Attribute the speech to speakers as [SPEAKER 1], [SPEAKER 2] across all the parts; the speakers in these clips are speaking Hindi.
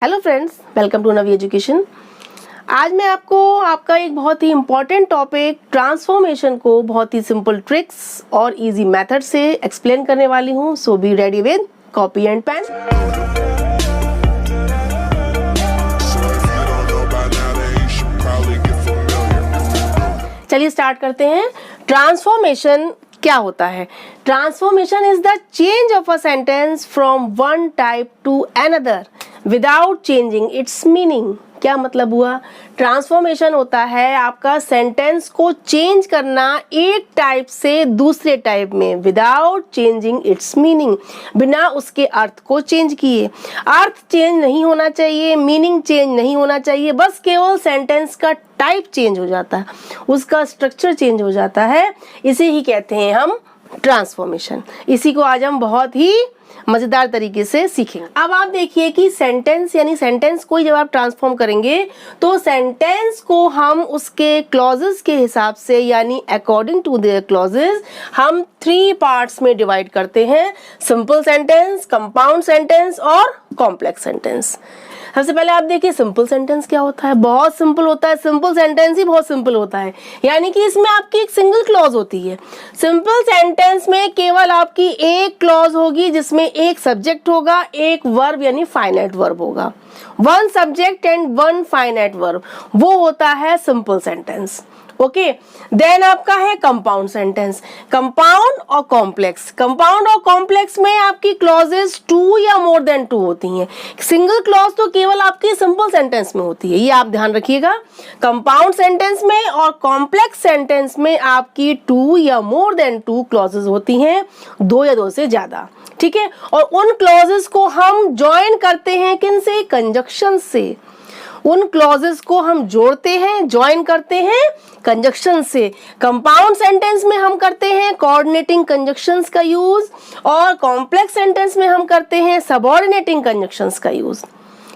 [SPEAKER 1] Hello friends, welcome to Navi education. आज मैं आपको आपका एक बहुत ही इम्पॉर्टेंट टॉपिक ट्रांसफॉर्मेशन को बहुत ही सिंपल ट्रिक्स और इजी मेथड से एक्सप्लेन करने वाली हूँ। So be ready with copy and pen. चलिए स्टार्ट करते हैं। ट्रांसफॉर्मेशन क्या होता है? Transformation is the change of a sentence from one type to another without changing its meaning. क्या मतलब हुआ? ट्रांसफॉर्मेशन होता है आपका सेंटेंस को चेंज करना एक टाइप से दूसरे टाइप में विदाउट चेंजिंग इट्स मीनिंग, बिना उसके अर्थ को चेंज किए। अर्थ चेंज नहीं होना चाहिए, मीनिंग चेंज नहीं होना चाहिए, बस केवल सेंटेंस का टाइप चेंज हो जाता है, उसका स्ट्रक्चर चेंज हो जाता है। इसे ही कहते हैं हम ट्रांसफॉर्मेशन। इसी को आज हम बहुत ही मजेदार तरीके से सीखेंगे। अब आप देखिए कि सेंटेंस यानी सेंटेंस को जब आप ट्रांसफॉर्म करेंगे तो सेंटेंस को हम उसके क्लॉजेस के हिसाब से यानी अकॉर्डिंग टू देयर क्लॉजेस हम 3 पार्ट्स में डिवाइड करते हैं: सिंपल सेंटेंस, कंपाउंड सेंटेंस और कॉम्प्लेक्स सेंटेंस। सबसे पहले आप देखिए सिंपल सेंटेंस क्या होता है। बहुत सिंपल होता है, सिंपल सेंटेंस ही बहुत सिंपल होता है, यानी कि इसमें आपकी एक सिंगल क्लॉज होती है। सिंपल सेंटेंस में केवल आपकी एक क्लॉज होगी जिसमें एक सब्जेक्ट होगा, एक वर्ब यानी फाइनाइट वर्ब होगा। One subject and one finite verb, वो होता है सिंपल सेंटेंस। ओके, देन आपका है कंपाउंड सेंटेंस। कंपाउंड और कॉम्प्लेक्स, कंपाउंड और कॉम्प्लेक्स में आपकी क्लॉजेस 2 या मोर देन 2 होती हैं। सिंगल क्लॉज तो केवल आपकी सिंपल सेंटेंस में होती है, ये आप ध्यान रखिएगा। कंपाउंड सेंटेंस में और कॉम्प्लेक्स सेंटेंस में आपकी 2 या मोर देन 2 क्लॉजेस होती हैं, 2 या 2 से ज्यादा। ठीक है, और उन क्लॉजेस को हम ज्वाइन करते हैं किनसे? कंजक्शन से। उन क्लॉजेस को हम जोड़ते हैं, ज्वाइन करते हैं कंजक्शन से। कंपाउंड सेंटेंस में हम करते हैं कोऑर्डिनेटिंग कंजक्शंस का यूज और कॉम्प्लेक्स सेंटेंस में हम करते हैं सबऑर्डिनेटिंग कंजक्शंस का यूज।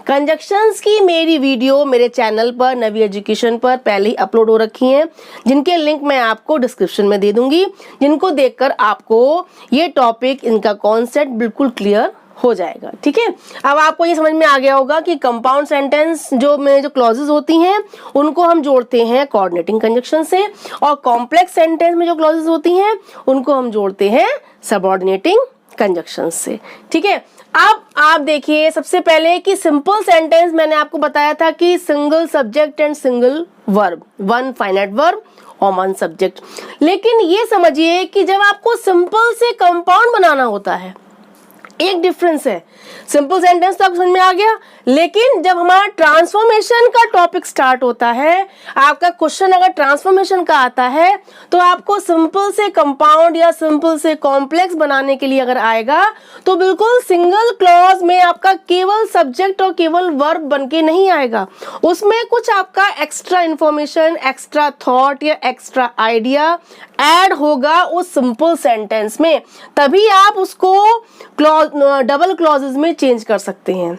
[SPEAKER 1] कंजक्शंस की मेरी वीडियो मेरे चैनल पर नवी एजुकेशन पर पहले ही अपलोड हो रखी हैं, जिनके लिंक मैं आपको डिस्क्रिप्शन में दे दूंगी, जिनको देखकर आपको ये टॉपिक, इनका कॉन्सेप्ट बिल्कुल क्लियर हो जाएगा। ठीक है, अब आपको ये समझ में आ गया होगा कि कंपाउंड सेंटेंस में जो क्लॉजेस होती हैं उनको हम जोड़ते हैं कोऑर्डिनेटिंग कंजक्शन से, और कॉम्प्लेक्स सेंटेंस में जो क्लॉजेस होती हैं उनको हम जोड़ते हैं सबऑर्डिनेटिंग कंजक्शन से। ठीक है, अब आप देखिए सबसे पहले कि सिंपल सेंटेंस मैंने आपको बताया था कि single subject and single verb, one finite verb और वन सब्जेक्ट। लेकिन ये समझिए कि जब आपको सिंपल से कंपाउंड बनाना होता है, एक डिफरेंस है। सिंपल सेंटेंस तो आपको समझ में आ गया, लेकिन जब हमारा ट्रांसफॉर्मेशन का टॉपिक स्टार्ट होता है, आपका क्वेश्चन अगर ट्रांसफॉर्मेशन का आता है तो आपको सिंपल से कंपाउंड या सिंपल से कॉम्प्लेक्स बनाने के लिए अगर आएगा तो बिल्कुल सिंगल क्लॉज में आपका केवल सब्जेक्ट और केवल वर्ब बनके नहीं आएगा। उसमें कुछ आपका एक्स्ट्रा इंफॉर्मेशन, एक्स्ट्रा थॉट या एक्स्ट्रा आइडिया ऐड होगा उस सिंपल सेंटेंस में, तभी आप उसको डबल क्लॉजेस में चेंज कर सकते हैं।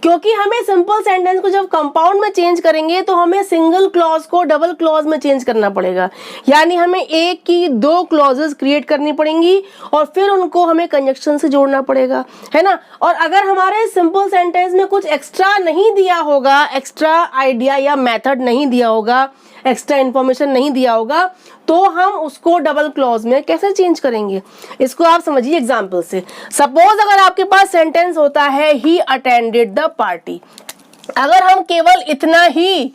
[SPEAKER 1] क्योंकि हमें सिंपल सेंटेंस को जब कंपाउंड में चेंज करेंगे तो हमें सिंगल क्लॉज को डबल क्लॉज में चेंज करना पड़ेगा, यानी हमें एक की 2 क्लॉजेस क्रिएट करनी पड़ेंगी और फिर उनको हमें कंजक्शन से जोड़ना पड़ेगा, है ना। और अगर हमारे सिंपल सेंटेंस में कुछ एक्स्ट्रा नहीं दिया होगा, एक्स्ट्रा आइडिया या मेथड नहीं दिया होगा, एक्स्ट्रा इंफॉर्मेशन नहीं दिया होगा, तो हम उसको डबल क्लॉज में कैसे चेंज करेंगे? इसको आप समझिए एग्जांपल से। सपोज अगर आपके पास सेंटेंस होता है ही अटेंडेड द पार्टी, अगर हम केवल इतना ही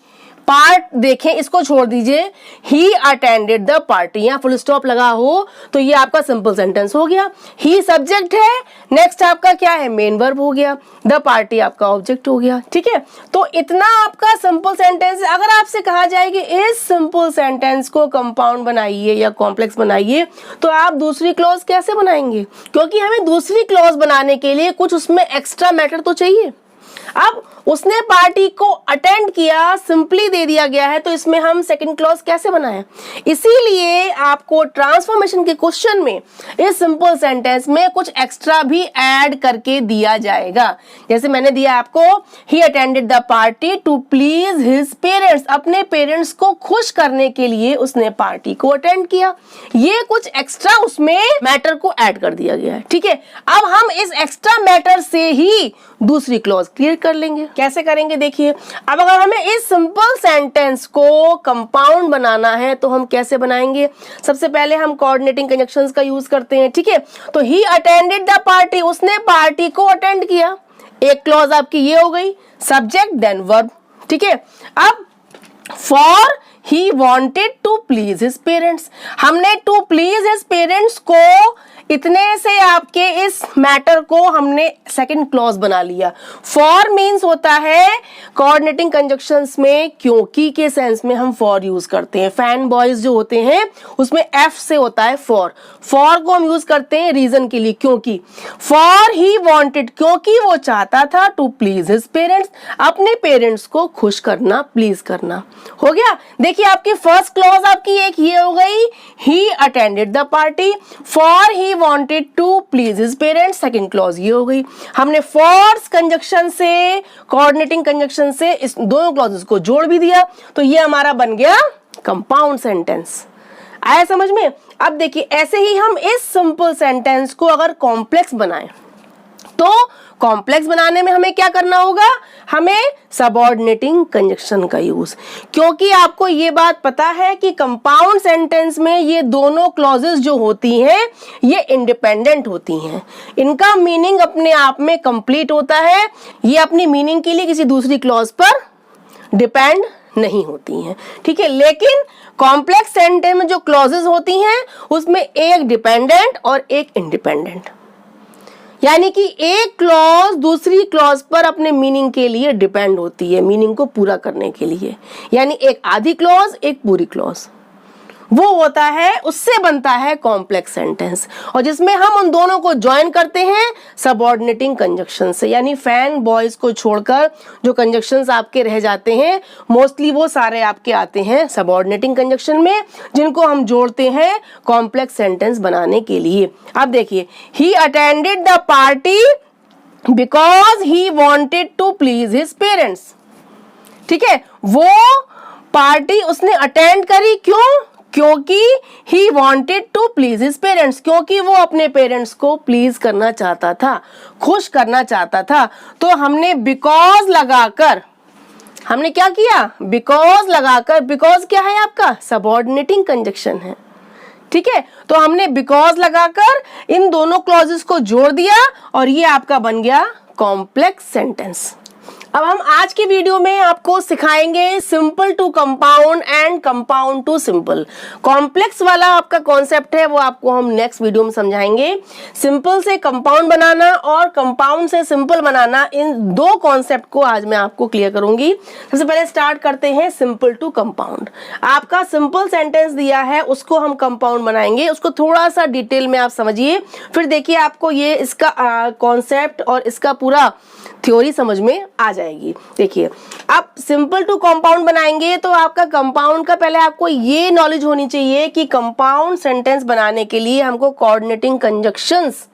[SPEAKER 1] पार्ट देखें, इसको छोड़ दीजिए, ही अटेंडेड द पार्टी, यहाँ फुल स्टॉप लगा हो तो ये आपका सिंपल सेंटेंस हो गया। ही सब्जेक्ट है, नेक्स्ट आपका क्या है? मेन वर्ब हो गया, द पार्टी आपका ऑब्जेक्ट हो गया। ठीक है, तो इतना आपका सिंपल सेंटेंस। अगर आपसे कहा जाए कि इस सिंपल सेंटेंस को कंपाउंड बनाइए या कॉम्प्लेक्स बनाइए, तो आप दूसरी क्लॉज कैसे बनाएंगे? क्योंकि हमें दूसरी क्लॉज बनाने के लिए कुछ उसमें एक्स्ट्रा मैटर तो चाहिए। अब उसने पार्टी को अटेंड किया, सिंपली दे दिया गया है, तो इसमें हम सेकंड क्लॉज कैसे बनाएं? इसीलिए आपको ट्रांसफॉर्मेशन के क्वेश्चन में इस सिंपल सेंटेंस में कुछ एक्स्ट्रा भी ऐड करके दिया जाएगा। जैसे मैंने दिया आपको, he attended the party to please his parents, अपने पेरेंट्स को खुश करने के लिए उसने पार्टी को अटेंड किया। ये कुछ एक्स्ट्रा उसमें मैटर को ऐड कर दिया गया है। ठीक है, अब हम इस एक्स्ट्रा मैटर से ही दूसरी क्लॉज क्लियर कर लेंगे। कैसे करेंगे देखिए। अब अगर हमें इस सिंपल सेंटेंस को कंपाउंड बनाना है तो हम कैसे बनाएंगे। सबसे पहले हम कोऑर्डिनेटिंग कंजंक्शंस का यूज करते हैं, ठीक है। तो ही अटेंडेड द पार्टी, उसने पार्टी को अटेंड किया। एक क्लॉज आपकी ये हो गई, सब्जेक्ट देन वर्ब, ठीक है। अब for he wanted to please his parents, हमने टू प्लीज हिज पेरेंट्स को इतने से आपके इस मैटर को हमने सेकंड क्लॉज बना लिया। फॉर मीन्स होता है कोऑर्डिनेटिंग कंजंक्शंस में क्योंकि के सेंस में हम फॉर यूज करते हैं। फैन बॉयज जो होते हैं उसमें एफ से होता है फॉर। फॉर को हम यूज करते हैं रीजन के लिए, क्योंकि। फॉर ही वॉन्टेड, क्योंकि वो चाहता था, टू प्लीज हिज पेरेंट्स, अपने पेरेंट्स को खुश करना, प्लीज करना। हो गया। देखिए आपकी फर्स्ट क्लॉज आपकी एक ये हो गई, ही attended the party. For he wanted to please his parents, second clause ये हो गई। हमने फोर्स कंजंक्शन से, कोऑर्डिनेटिंग कंजंक्शन से इस दोनों क्लॉजेस को जोड़ भी दिया, तो ये हमारा बन गया कंपाउंड सेंटेंस। आया समझ में। अब देखिए ऐसे ही हम इस सिंपल सेंटेंस को अगर कॉम्प्लेक्स बनाएं तो कॉम्प्लेक्स बनाने में हमें क्या करना होगा, हमें सबऑर्डिनेटिंग कंजंक्शन का यूज। क्योंकि आपको ये बात पता है कि कंपाउंड सेंटेंस में ये दोनों क्लॉजेस जो होती हैं ये इंडिपेंडेंट होती हैं, इनका मीनिंग अपने आप में कंप्लीट होता है, ये अपनी मीनिंग के लिए किसी दूसरी क्लॉज पर डिपेंड नहीं होती हैं, ठीक है। लेकिन कॉम्प्लेक्स सेंटेंस में जो क्लॉजेस होती हैं उसमें एक डिपेंडेंट और एक इंडिपेंडेंट, यानी कि एक क्लॉज दूसरी क्लॉज पर अपने मीनिंग के लिए डिपेंड होती है, मीनिंग को पूरा करने के लिए। यानी एक आधी क्लॉज एक पूरी क्लॉज, वो होता है, उससे बनता है कॉम्प्लेक्स सेंटेंस। और जिसमें हम उन दोनों को ज्वाइन करते हैं सबऑर्डिनेटिंग कंजंक्शन से। यानी फैन बॉयज को छोड़कर जो कंजंक्शंस आपके रह जाते हैं मोस्टली वो सारे आपके आते हैं सबऑर्डिनेटिंग कंजंक्शन में, जिनको हम जोड़ते हैं कॉम्प्लेक्स सेंटेंस बनाने के लिए। अब देखिए, he attended the party because he wanted to please his parents, ठीक है। वो पार्टी उसने अटेंड करी, क्यों? क्योंकि he wanted to please his parents, क्योंकि वो अपने पेरेंट्स को प्लीज करना चाहता था, खुश करना चाहता था। तो हमने बिकॉज लगाकर, हमने क्या किया, बिकॉज लगाकर, बिकॉज क्या है आपका सबऑर्डिनेटिंग कंजंक्शन है, ठीक है। तो हमने बिकॉज लगाकर इन दोनों क्लॉजेस को जोड़ दिया और ये आपका बन गया कॉम्प्लेक्स सेंटेंस। अब हम आज की वीडियो में आपको सिखाएंगे simple to compound and compound to simple. Complex वाला आपका कॉन्सेप्ट है वो आपको हम नेक्स्ट वीडियो में समझाएंगे। सिंपल से कंपाउंड बनाना और कंपाउंड से सिंपल बनाना, इन दो कॉन्सेप्ट को आज मैं आपको क्लियर करूंगी। सबसे पहले स्टार्ट करते हैं सिंपल टू कंपाउंड। आपका सिंपल सेंटेंस दिया है उसको हम कंपाउंड बनाएंगे, उसको थोड़ा सा डिटेल में आप समझिए, फिर देखिए आपको ये इसका कॉन्सेप्ट और इसका पूरा थ्योरी समझ में आ जाएगी। देखिए, अब सिंपल टू कंपाउंड बनाएंगे तो आपका कंपाउंड का पहले आपको ये नॉलेज होनी चाहिए कि कंपाउंड सेंटेंस बनाने के लिए हमको कोऑर्डिनेटिंग कंजंक्शंस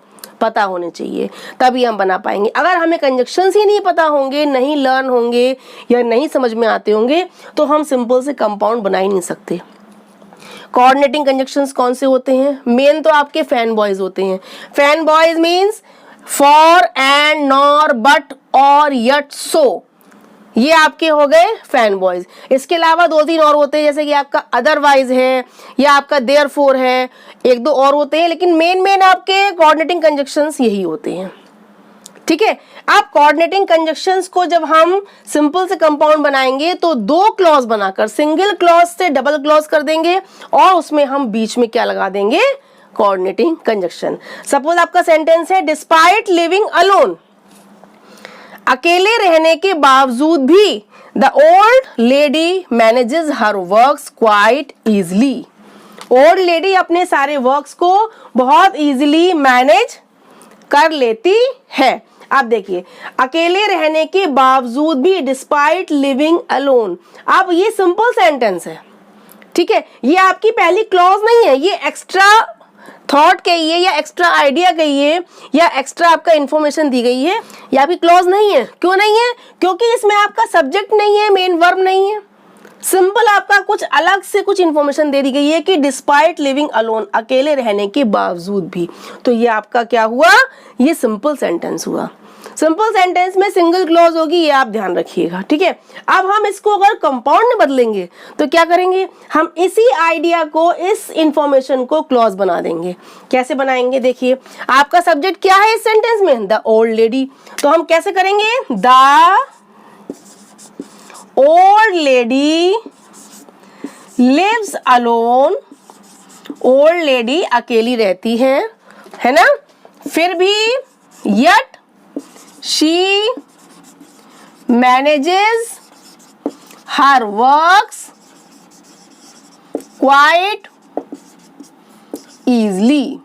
[SPEAKER 1] पता होने चाहिए, तभी हम बना पाएंगे। अगर हमें कंजंक्शंस ही नहीं पता होंगे, नहीं लर्न होंगे या नहीं समझ में आते होंगे तो हम सिंपल से कंपाउंड बना ही नहीं सकते। कोऑर्डिनेटिंग कंजंक्शंस कौन से होते हैं? मेन तो आपके फैन बॉयज होते हैं। Fan boys means for, and, nor, but, और, यट, सो, ये आपके हो गए फैन बॉयज। इसके अलावा दो तीन और होते हैं, जैसे कि आपका अदरवाइज है या आपका देयरफॉर है, एक दो और होते हैं, लेकिन मेन आपके कोऑर्डिनेटिंग कंजंक्शंस यही होते हैं, ठीक है। अब कोऑर्डिनेटिंग कंजंक्शंस को जब हम सिंपल से कंपाउंड बनाएंगे तो दो क्लॉज बनाकर सिंगल क्लॉज से डबल क्लॉज कर देंगे और उसमें हम बीच में क्या लगा देंगे, कोऑर्डिनेटिंग कंजंक्शन। सपोज आपका सेंटेंस है डिस्पाइट लिविंग अलोन, अकेले रहने के बावजूद भी the old lady manages her works quite easily. Old lady अपने सारे वर्क्स को बहुत इजीली मैनेज कर लेती है। अब देखिए, अकेले रहने के बावजूद भी, डिस्पाइट लिविंग अलोन। अब ये सिंपल सेंटेंस है, ठीक है। ये आपकी पहली क्लॉज नहीं है, ये एक्स्ट्रा थॉट कहिए या एक्स्ट्रा आइडिया कहिए या एक्स्ट्रा आपका इंफॉर्मेशन दी गई है, ये आपकी क्लॉज नहीं है। क्यों नहीं है? क्योंकि इसमें आपका सब्जेक्ट नहीं है, मेन वर्ब नहीं है। सिंपल आपका कुछ अलग से कुछ इंफॉर्मेशन दे दी गई है कि डिस्पाइट लिविंग अलोन, अकेले रहने के बावजूद भी। तो ये आपका क्या हुआ, ये सिंपल सेंटेंस हुआ। सिंपल सेंटेंस में सिंगल क्लॉज होगी, ये आप ध्यान रखिएगा, ठीक है। अब हम इसको अगर कंपाउंड में बदलेंगे तो क्या करेंगे, हम इसी आइडिया को, इस इंफॉर्मेशन को क्लॉज बना देंगे। कैसे बनाएंगे, देखिए आपका सब्जेक्ट क्या है इस सेंटेंस में, द ओल्ड लेडी, तो हम कैसे करेंगे, the old lady lives alone, old lady अकेली रहती है ना, फिर भी yet she manages her works quite easily.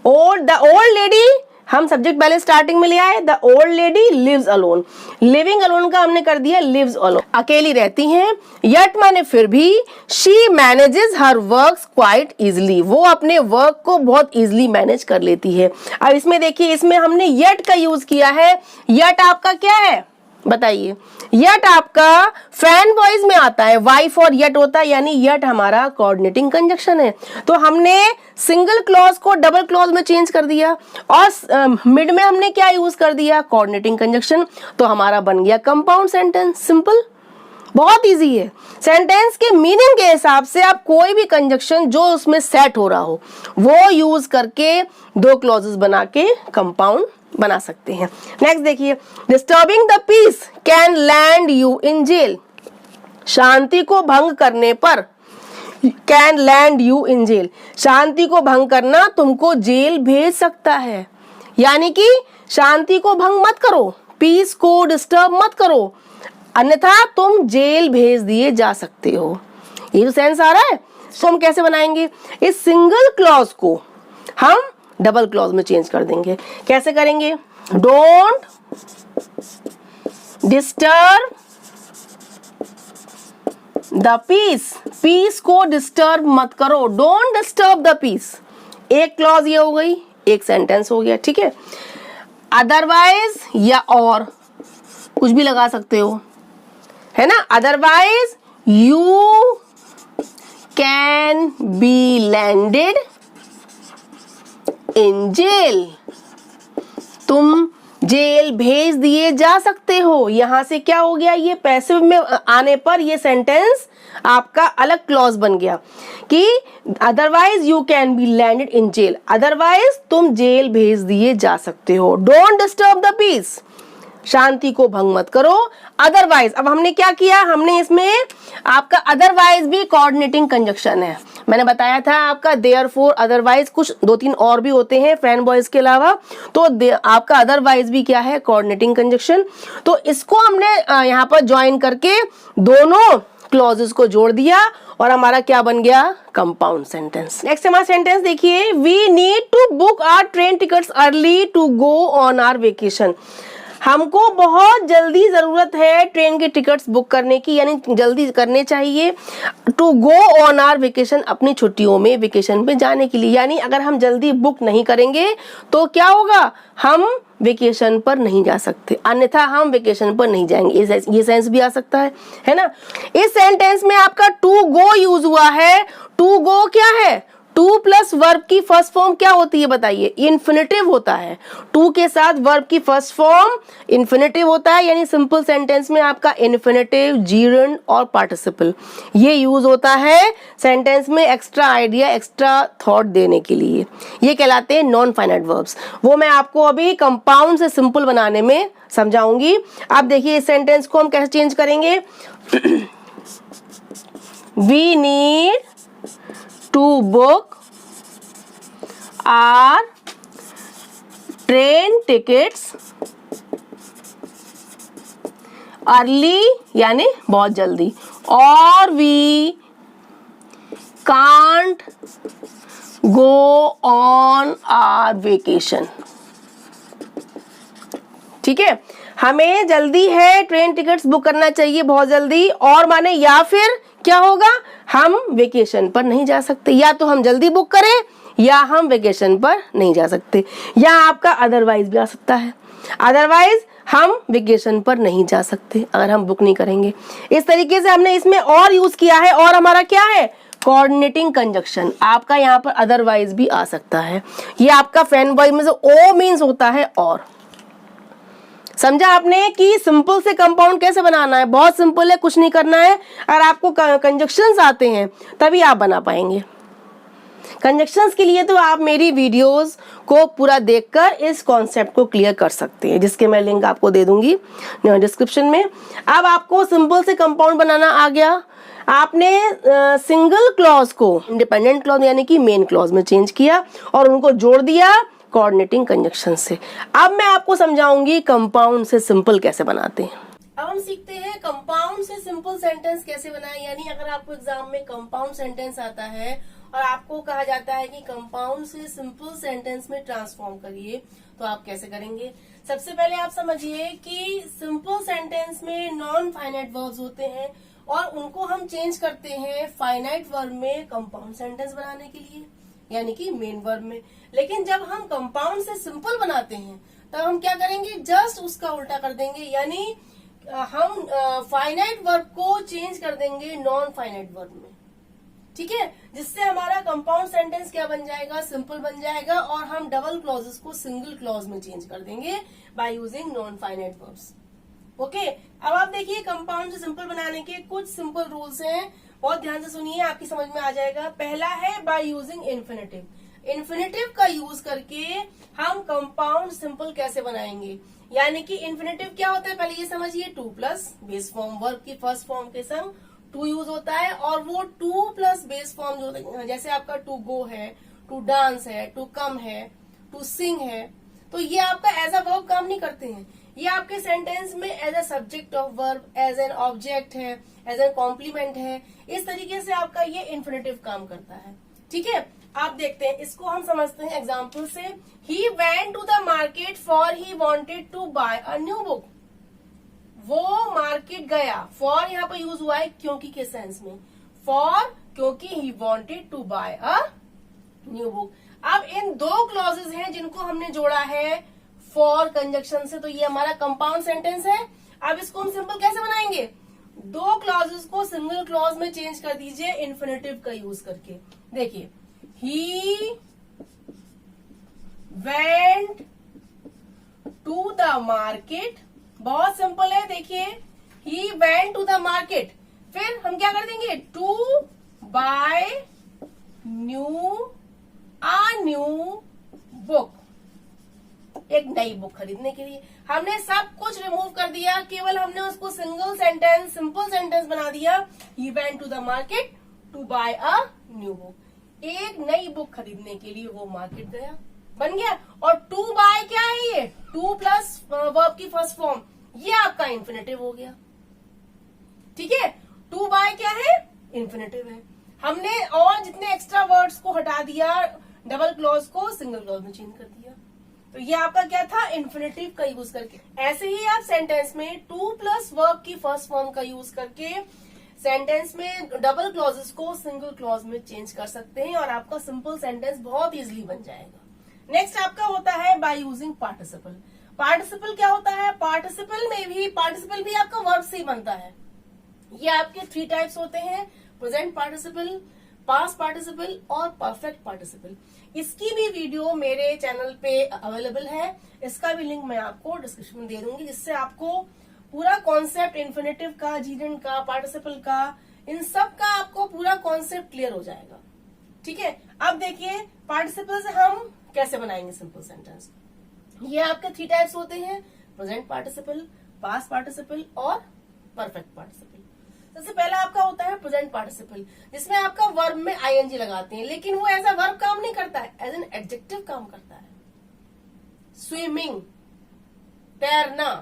[SPEAKER 1] और the old lady, हम सब्जेक्ट पहले स्टार्टिंग में ले आए, the old lady lives alone, living alone का हमने कर दिया लिव्स अलोन, अकेली रहती हैं, यट माने फिर भी, she manages her works quite easily, वो अपने वर्क को बहुत इजिली मैनेज कर लेती है। अब इसमें देखिए, इसमें हमने यट का यूज किया है, यट आपका क्या है बताइए, यट आपका फैन वॉइस में आता है, वाइफ और यट होता है, यानी यट हमारा कोऑर्डिनेटिंग कंजक्शन है। तो हमने सिंगल क्लॉज को डबल क्लॉज में चेंज कर दिया और मिड में हमने क्या यूज कर दिया, कोऑर्डिनेटिंग कंजक्शन, तो हमारा बन गया कंपाउंड सेंटेंस। सिंपल, बहुत इजी है। सेंटेंस के मीनिंग के हिसाब से आप कोई भी कंजक्शन जो उसमें सेट हो रहा हो वो यूज करके दो क्लॉजेस बना के कंपाउंड बना सकते हैं। नेक्स्ट देखिए, disturbing the peace can land you in jail, शांति को भंग करने पर, can land you in jail, शांति को भंग करना तुमको जेल भेज सकता है, यानी कि शांति को भंग मत करो, पीस को डिस्टर्ब मत करो, अन्यथा तुम जेल भेज दिए जा सकते हो। ये तो सेंस आ रहा है। तो हम कैसे बनाएंगे, इस सिंगल क्लॉज को हम डबल क्लॉज में चेंज कर देंगे। कैसे करेंगे, don't disturb the peace, peace को डिस्टर्ब मत करो, डोंट डिस्टर्ब द पीस, एक क्लॉज ये हो गई, एक सेंटेंस हो गया, ठीक है। अदरवाइज या और कुछ भी लगा सकते हो, है ना, otherwise you can be landed in jail, तुम जेल भेज दिए जा सकते हो। यहां से क्या हो गया, ये पैसिव में आने पर ये सेंटेंस आपका अलग क्लॉज बन गया कि otherwise you can be landed in jail, otherwise तुम जेल भेज दिए जा सकते हो। डोंट डिस्टर्ब द पीस, शांति को भंग मत करो। अदरवाइज, अब हमने क्या किया, हमने इसमें आपका अदरवाइज भी कोऑर्डिनेटिंग कंजक्शन है, मैंने बताया था आपका देयरफॉर, अदरवाइज, कुछ दो तीन और भी होते हैं फैन बॉयज के अलावा, तो आपका अदरवाइज भी क्या है, कोऑर्डिनेटिंग कंजक्शन। तो इसको हमने यहाँ पर ज्वाइन करके दोनों क्लॉजेस को जोड़ दिया और हमारा क्या बन गया, कंपाउंड सेंटेंस। नेक्स्ट हमारा सेंटेंस देखिए, we need to book our train tickets early to go on our vacation, हमको बहुत जल्दी जरूरत है ट्रेन के टिकट्स बुक करने की, यानी जल्दी करने चाहिए, to go on our vacation, अपनी छुट्टियों में वेकेशन पे जाने के लिए, यानी अगर हम जल्दी बुक नहीं करेंगे तो क्या होगा, हम वेकेशन पर नहीं जा सकते, अन्यथा हम वेकेशन पर नहीं जाएंगे। ये सेंस भी आ सकता है ना। इस सेंटेंस में आपका टू गो यूज हुआ है। टू गो क्या है, टू प्लस वर्ब की फर्स्ट फॉर्म क्या होती है बताइए, इन्फिनिटिव होता है। टू के साथ वर्ब की फर्स्ट फॉर्म इन्फिनिटिव होता है, यानी सिंपल सेंटेंस में आपका इन्फिनिटिव, जीरंड और पार्टिसिपल ये यूज होता है सेंटेंस में एक्स्ट्रा आइडिया, एक्स्ट्रा थॉट देने के लिए। ये कहलाते हैं नॉन फाइनाइट वर्ब्स, वो मैं आपको अभी कंपाउंड से सिंपल बनाने में समझाऊंगी। आप देखिए इस सेंटेंस को हम कैसे चेंज करेंगे, we need to book our train tickets early यानी बहुत जल्दी, और we can't go on our vacation, ठीक है। हमें जल्दी है, ट्रेन टिकट्स बुक करना चाहिए बहुत जल्दी, और माने या फिर क्या होगा, हम वेकेशन पर नहीं जा सकते, या तो हम जल्दी बुक करें या हम वेकेशन पर नहीं जा सकते, या आपका अदरवाइज भी आ सकता है, अदरवाइज हम वेकेशन पर नहीं जा सकते अगर हम बुक नहीं करेंगे। इस तरीके से हमने इसमें और यूज किया है, और हमारा क्या है, कोऑर्डिनेटिंग कंजक्शन। आपका यहाँ पर अदरवाइज भी आ सकता है, ये आपका फैन बॉय में से ओ मीन्स होता है और, समझा आपने कि सिंपल से कंपाउंड कैसे बनाना है? बहुत सिंपल है, कुछ नहीं करना है। और आपको कंजक्शंस आते हैं तभी आप बना पाएंगे। कंजक्शंस के लिए तो आप मेरी वीडियोस को पूरा देखकर इस कॉन्सेप्ट को क्लियर कर सकते हैं, जिसके मैं लिंक आपको दे दूंगी डिस्क्रिप्शन में। अब आपको सिंपल से कंपाउंड बनाना आ गया। आपने सिंगल क्लॉज को इंडिपेंडेंट क्लॉज यानी कि मेन क्लॉज में चेंज किया और उनको जोड़ दिया कोऑर्डिनेटिंग कंजक्शन से। अब मैं आपको समझाऊंगी कंपाउंड से सिंपल कैसे बनाते हैं। अब हम सीखते हैं कंपाउंड से सिंपल सेंटेंस कैसे बनाएं। यानी अगर आपको एग्जाम में कंपाउंड सेंटेंस आता है और आपको कहा जाता है कि कंपाउंड से सिंपल सेंटेंस में ट्रांसफॉर्म करिए, तो आप कैसे करेंगे? सबसे पहले आप समझिए कि सिंपल सेंटेंस में नॉन फाइनाइट वर्ब्स होते हैं और उनको हम चेंज करते हैं फाइनाइट वर्ब में कंपाउंड सेंटेंस बनाने के लिए, यानी कि मेन वर्ब में। लेकिन जब हम कंपाउंड से सिंपल बनाते हैं तब हम क्या करेंगे? जस्ट उसका उल्टा कर देंगे, यानी हम फाइनाइट वर्ब को चेंज कर देंगे नॉन फाइनाइट वर्ब में। ठीक है, जिससे हमारा कंपाउंड सेंटेंस क्या बन जाएगा? सिंपल बन जाएगा। और हम डबल क्लॉजेस को सिंगल क्लॉज में चेंज कर देंगे by using non finite verbs. Okay, अब आप देखिए कंपाउंड से सिंपल बनाने के कुछ सिंपल रूल्स हैं, बहुत ध्यान से सुनिए, आपकी समझ में आ जाएगा। पहला है बाय यूजिंग इन्फिनेटिव। इन्फिनेटिव का यूज करके हम कंपाउंड सिंपल कैसे बनाएंगे? यानी कि इन्फिनेटिव क्या होता है पहले ये समझिए। Two plus base form, verb की फर्स्ट फॉर्म के संग टू यूज होता है। और वो टू प्लस बेस फॉर्म जो जैसे आपका टू गो है, टू डांस है, टू कम है, टू सिंग है, तो ये आपका एज अ वर्ब काम नहीं करते हैं। ये आपके सेंटेंस में as a subject of verb, as an object है, एज एन कॉम्प्लीमेंट है। इस तरीके से आपका ये इन्फिनेटिव काम करता है। ठीक है, आप देखते हैं, इसको हम समझते हैं एग्जाम्पल से। He went to the market for he wanted to buy a new book. वो मार्केट गया, फॉर यहाँ पर यूज हुआ है क्योंकि के सेंस में। फॉर क्योंकि he wanted to buy a new book. अब इन दो क्लॉजेज हैं जिनको हमने जोड़ा है फॉर कंजक्शन से, तो ये हमारा कंपाउंड सेंटेंस है। अब इसको हम सिंपल कैसे बनाएंगे? दो क्लॉजेज को सिंगल क्लॉज में चेंज कर दीजिए इन्फिनेटिव का यूज करके। देखिए, he went to the market, बहुत सिंपल है। देखिए, he went to the market, फिर हम क्या कर देंगे? टू बाय न्यू बुक, एक नई बुक खरीदने के लिए। हमने सब कुछ रिमूव कर दिया, केवल हमने उसको सिंगल सेंटेंस, सिंपल सेंटेंस बना दिया। He went to the market to buy a new book, एक नई बुक खरीदने के लिए वो मार्केट गया, बन गया। और टू बाय क्या है? ये टू प्लस वर्ब की फर्स्ट फॉर्म, ये आपका इन्फिनेटिव हो गया। ठीक है, टू बाय क्या है? इन्फिनेटिव है। हमने और जितने एक्स्ट्रा वर्ड्स को हटा दिया, डबल क्लॉज को सिंगल क्लॉज में चेंज कर दिया, तो ये आपका क्या था? इन्फिनेटिव का यूज करके। ऐसे ही आप सेंटेंस में टू प्लस वर्ब की फर्स्ट फॉर्म का यूज करके सेंटेंस में डबल क्लॉजेस को सिंगल क्लॉज में चेंज कर सकते हैं और आपका सिंपल सेंटेंस बहुत इजीली बन जाएगा। नेक्स्ट आपका होता है बाय यूजिंग पार्टिसिपल। पार्टिसिपल क्या होता है? पार्टिसिपल भी आपका वर्ब से ही बनता है। ये आपके थ्री टाइप्स होते हैं, प्रेजेंट पार्टिसिपल, पास्ट पार्टिसिपल और परफेक्ट पार्टिसिपल। इसकी भी वीडियो मेरे चैनल पे अवेलेबल है, इसका भी लिंक मैं आपको डिस्क्रिप्शन में दे दूंगी, जिससे आपको पूरा कॉन्सेप्ट इन्फिनेटिव का, जीरेंड का, पार्टिसिपल का, इन सब का आपको पूरा कॉन्सेप्ट क्लियर हो जाएगा। ठीक है, अब देखिए पार्टिसिपल से हम कैसे बनाएंगे सिंपल सेंटेंस। ये आपके थ्री टाइप्स होते हैं, प्रेजेंट पार्टिसिपल, पास्ट पार्टिसिपल और परफेक्ट पार्टिसिपल। सबसे पहला आपका होता है प्रेजेंट पार्टिसिपल, जिसमें आपका वर्ब में आईएनजी लगाते हैं, लेकिन वो एज अ वर्ब काम नहीं करता है, एज एन एडजेक्टिव काम करता है। स्विमिंग, तैरना,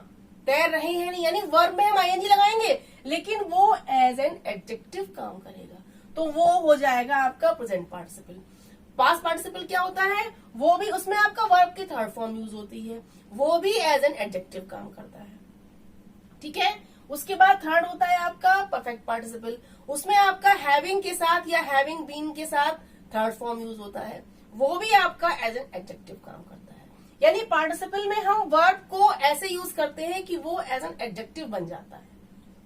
[SPEAKER 1] तैर रहे हैं, यानी वर्ब में हम आईएनजी लगाएंगे, लेकिन वो एज एन एडजेक्टिव काम करेगा, तो वो हो जाएगा आपका प्रेजेंट पार्टिसिपल। पास्ट पार्टिसिपल क्या होता है? वो भी, उसमें आपका वर्ब की थर्ड फॉर्म यूज होती है, वो भी एज एन एडजेक्टिव काम करता है। ठीक है, उसके बाद थर्ड होता है आपका परफेक्ट पार्टिसिपल, उसमें आपका हैविंग के साथ या हैविंग बीन के साथ थर्ड फॉर्म यूज होता है, वो भी आपका एज एन एडजेक्टिव काम करता है। यानी पार्टिसिपल में हम वर्ब को ऐसे यूज करते हैं कि वो एज एन एडजेक्टिव बन जाता है,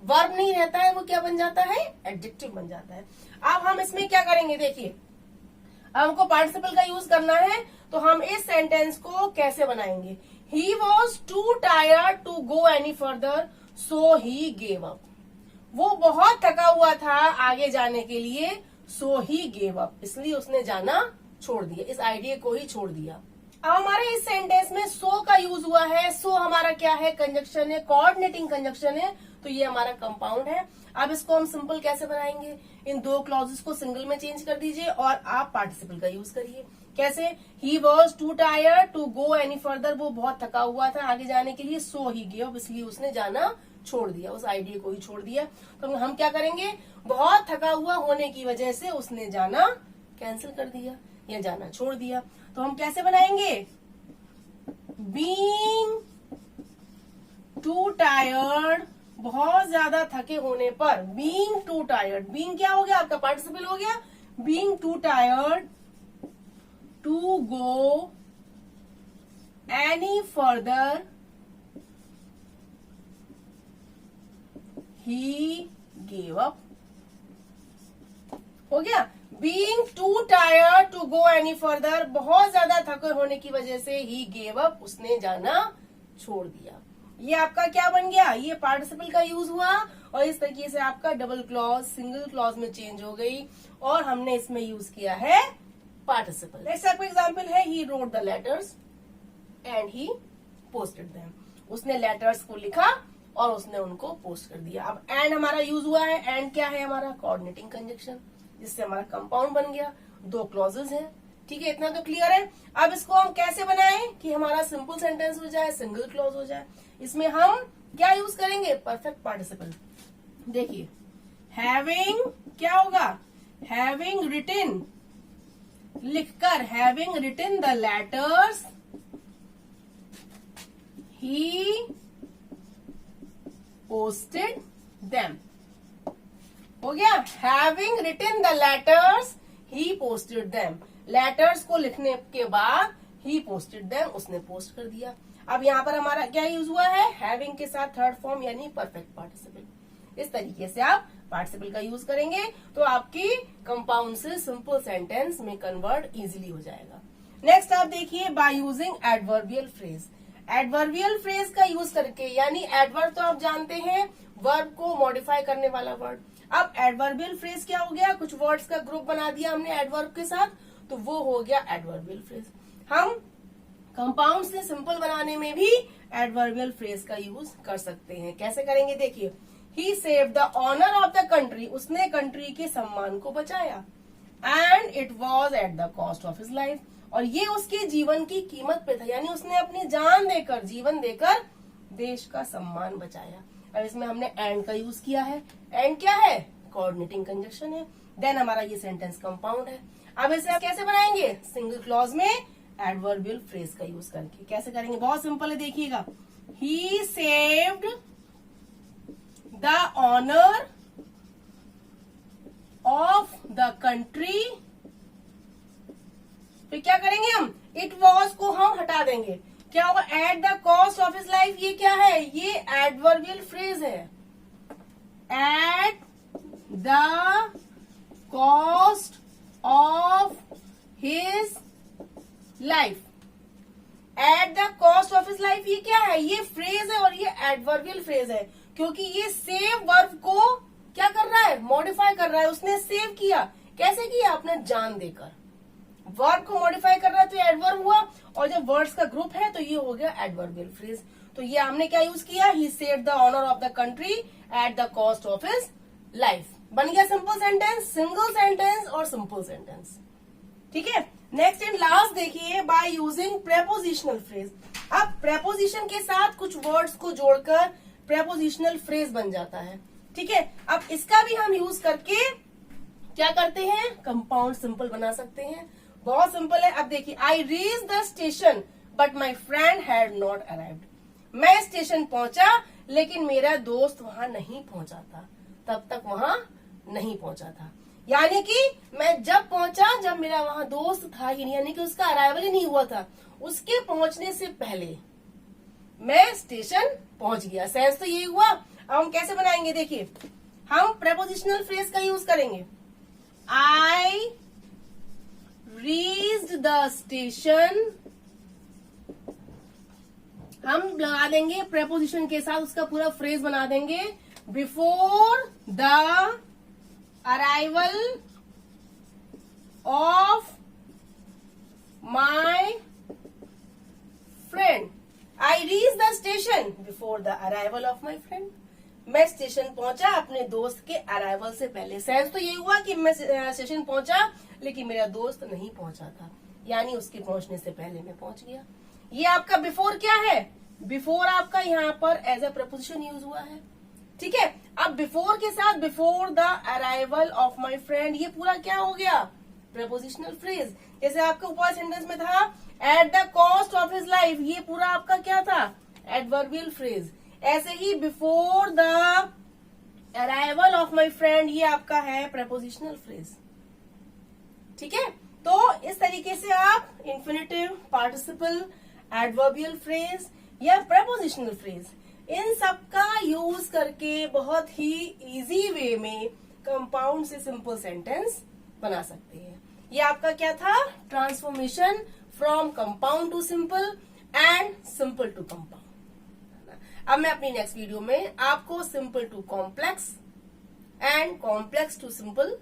[SPEAKER 1] वर्ब नहीं रहता है, वो क्या बन जाता है? एडजेक्टिव बन जाता है। अब हम इसमें क्या करेंगे? देखिए, हमको पार्टिसिपल का यूज करना है, तो हम इस सेंटेंस को कैसे बनाएंगे? He was too tired to go any further so he gave up. वो बहुत थका हुआ था आगे जाने के लिए, सो ही गेव अप, इसलिए उसने जाना छोड़ दिया, इस आइडिया को ही छोड़ दिया। अब हमारे इस सेंटेंस में सो का यूज हुआ है। सो हमारा क्या है? कंजक्शन है, कोऑर्डिनेटिंग कंजक्शन है, तो ये हमारा कंपाउंड है। अब इसको हम सिंपल कैसे बनाएंगे? इन दो क्लॉजेस को सिंगल में चेंज कर दीजिए और आप पार्टिसिपल का यूज करिए। कैसे? He was too tired to go any further, वो बहुत थका हुआ था आगे जाने के लिए, सो ही गेव, इसलिए उसने जाना छोड़ दिया, उस आइडिया को ही छोड़ दिया। तो हम क्या करेंगे? बहुत थका हुआ होने की वजह से उसने जाना कैंसिल कर दिया या जाना छोड़ दिया। तो हम कैसे बनाएंगे? बीइंग टू टायर्ड, बहुत ज्यादा थके होने पर, बीइंग टू टायर्ड, बीइंग क्या हो गया? आपका पार्टिसिपल हो गया। Being too tired to go any further he gave up. हो गया? Being too tired to go any further, बहुत ज्यादा थके होने की वजह से ही गेव अप, उसने जाना छोड़ दिया। ये आपका क्या बन गया? ये पार्टिसिपल का यूज हुआ और इस तरीके से आपका डबल क्लॉज सिंगल क्लॉज में चेंज हो गई और हमने इसमें यूज किया है पार्टिसिपल। नेक्स्ट आपका एग्जाम्पल है, he wrote the letters and he posted them. उसने लेटर्स को लिखा और उसने उनको पोस्ट कर दिया। अब एंड हमारा यूज हुआ है। एंड क्या है? हमारा कोऑर्डिनेटिंग कंजक्शन, जिससे हमारा कंपाउंड बन गया। दो क्लॉजेस हैं, ठीक है, इतना तो क्लियर है। अब इसको हम कैसे बनाएं कि हमारा सिंपल सेंटेंस हो जाए, सिंगल क्लॉज हो जाए? इसमें हम क्या यूज करेंगे? Perfect participle. देखिए, हैविंग क्या होगा? हैविंग रिटन, लिखकर, having written the letters he posted them. हो गया? Having written the letters he posted them, letters को लिखने के बाद ही पोस्टेड देम, उसने पोस्ट कर दिया। अब यहाँ पर हमारा क्या यूज हुआ है? हैविंग के साथ थर्ड फॉर्म यानी परफेक्ट पार्टिसिपल। इस तरीके से आप पार्टिसिपल का यूज करेंगे तो आपकी कंपाउंड से सिंपल सेंटेंस में कन्वर्ट इजीली हो जाएगा। नेक्स्ट आप देखिए, by using adverbial phrase. Adverbial phrase का यूज करके, यानी एडवर्ब तो आप जानते हैं, वर्ब को मॉडिफाई करने वाला वर्ड। अब एडवर्बियल फ्रेज क्या हो गया? कुछ वर्ड्स का ग्रुप बना दिया हमने एडवर्ब के साथ, तो वो हो गया एडवर्बियल फ्रेज। हम कंपाउंड से सिंपल बनाने में भी एडवर्बियल फ्रेज का यूज कर सकते हैं। कैसे करेंगे? देखिए, he saved the honour of the country, उसने कंट्री के सम्मान को बचाया। And it was at the cost of his life, और ये उसके जीवन की कीमत पे था, यानी उसने अपनी जान देकर, जीवन देकर देश का सम्मान बचाया। अब इसमें हमने एंड का यूज किया है। एंड क्या है? कोऑर्डिनेटिंग कंजक्शन है। देन हमारा ये सेंटेंस कंपाउंड है। अब इसे आप कैसे बनाएंगे? सिंगल क्लॉज में एडवर्बियल फ्रेज का यूज करके। कैसे करेंगे? बहुत सिंपल है, देखिएगा। He saved the honour of the country, तो क्या करेंगे हम? इट वॉज को हम हटा देंगे। क्या होगा? Eight the cost of his life, ये क्या है? ये एडवर्बियल फ्रेज है। Eight the cost of his life, eight the cost of his life, ये क्या है? ये फ्रेज है और ये एडवर्बियल फ्रेज है, क्योंकि ये सेव वर्ब को क्या कर रहा है? मॉडिफाई कर रहा है। उसने सेव किया, कैसे किया? अपने जान देकर। वर्ब को मॉडिफाई कर रहा है तो एडवर्ब हुआ, और जब वर्ड्स का ग्रुप है तो ये हो गया एडवर्बियल फ्रेज। तो ये हमने क्या यूज किया? He saved the honour of the country at the cost of his life. बन गया सिंपल सेंटेंस, सिंगल सेंटेंस और सिंपल सेंटेंस। ठीक है। नेक्स्ट एंड लास्ट देखिए, बाय यूजिंग प्रेपोजिशनल फ्रेज। अब प्रेपोजिशन के साथ कुछ वर्ड्स को जोड़कर प्रेपोजिशनल फ्रेज बन जाता है। ठीक है। अब इसका भी हम यूज करके क्या करते हैं? कंपाउंड सिंपल बना सकते हैं। बहुत सिंपल है। अब देखिए, I reach the station but my friend had not arrived. मैं स्टेशन पहुंचा लेकिन मेरा दोस्त वहां नहीं पहुंचा था, तब तक वहां नहीं पहुंचा था। यानी कि मैं जब पहुंचा, जब मेरा वहां दोस्त था ही नहीं, यानी कि उसका अराइवल ही नहीं हुआ था, उसके पहुंचने से पहले मैं स्टेशन पहुंच गया। सेंस तो यही हुआ। अब हम कैसे बनाएंगे? देखिए, हम प्रेपोजिशनल फ्रेज का यूज करेंगे। आई रीच्ड द स्टेशन हम लगा देंगे प्रेपोजिशन के साथ, उसका पूरा फ्रेज बना देंगे, before the arrival of my friend, I reach the station before the arrival of my friend. मैं स्टेशन पहुंचा अपने दोस्त के अराइवल से पहले। सेंस तो ये हुआ कि मैं स्टेशन पहुंचा लेकिन मेरा दोस्त नहीं पहुंचा था, यानी उसके पहुंचने से पहले मैं पहुंच गया। ये आपका बिफोर क्या है? बिफोर आपका यहाँ पर एज ए प्रपोजिशन यूज हुआ है, ठीक है। अब बिफोर के साथ before the arrival of my friend, ये पूरा क्या हो गया? Prepositional phrase. जैसे आपके ऊपर सेंटेंस में था at the cost of his life, ये पूरा आपका क्या था? Adverbial phrase. ऐसे ही before the arrival of my friend, ये आपका है प्रपोजिशनल फ्रेज, ठीक है। तो इस तरीके से आप इंफिनिटिव, पार्टिसिपल, एडवर्बियल फ्रेज या प्रपोजिशनल फ्रेज, इन सब का यूज करके बहुत ही इजी वे में कंपाउंड से सिंपल सेंटेंस बना सकते हैं। ये आपका क्या था? Transformation from compound to simple and simple to compound. अब मैं अपनी नेक्स्ट वीडियो में आपको simple to complex and complex to simple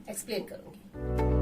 [SPEAKER 1] explain करूंगी।